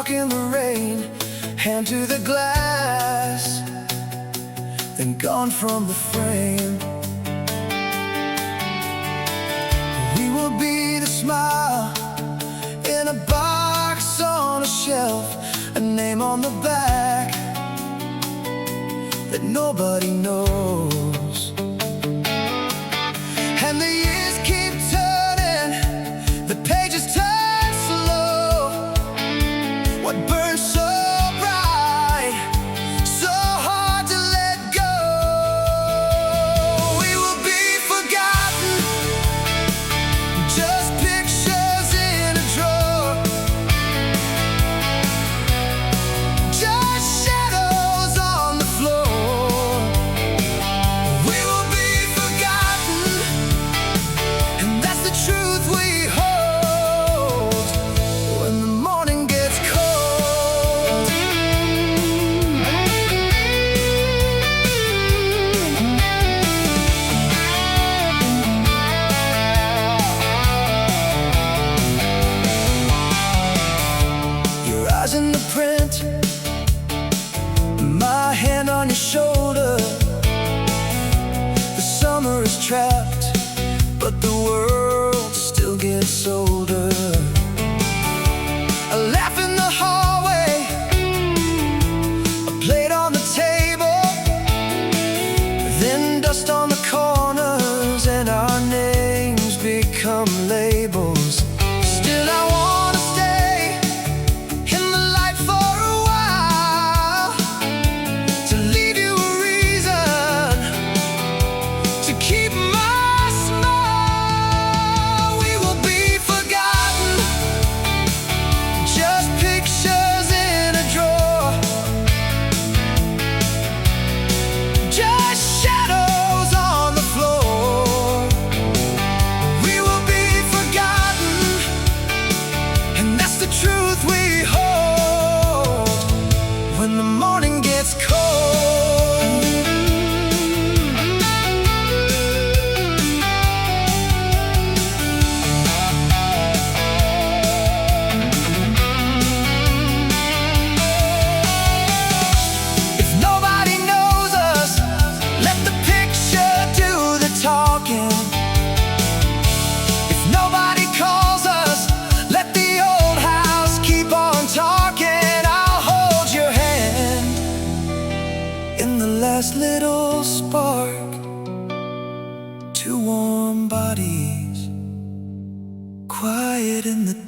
walk in the rain, hand to the glass, then gone from the frame. We will be the smile in a box on a shelf, a name on the back that nobody knows. And the years keep turning, the pages turn slow. What burns so bright, so hard to let go? We will be forgotten, just pictures in a drawer, just shadows on the floor. We will be forgotten, and that's the truth we hold when the morning gets cold. Your eyes in the print, my hand on your shoulder. The summer is trapped, but the world still gets older. A laugh in the hallway, a plate on the table, then dust on the corners, and our names become labels. Still I wanna stay in the light for a while, to leave you a reason to keep my smile. We will be forgotten, just pictures in a drawer, just shadows on the floor. We will be forgotten, and that's the truth we hold when the morning gets cold. If nobody knows us, let the picture do the talking. If nobody calls us, let the old house keep on talking. I'll hold your hand in the last little spark, two warm bodies, quiet in the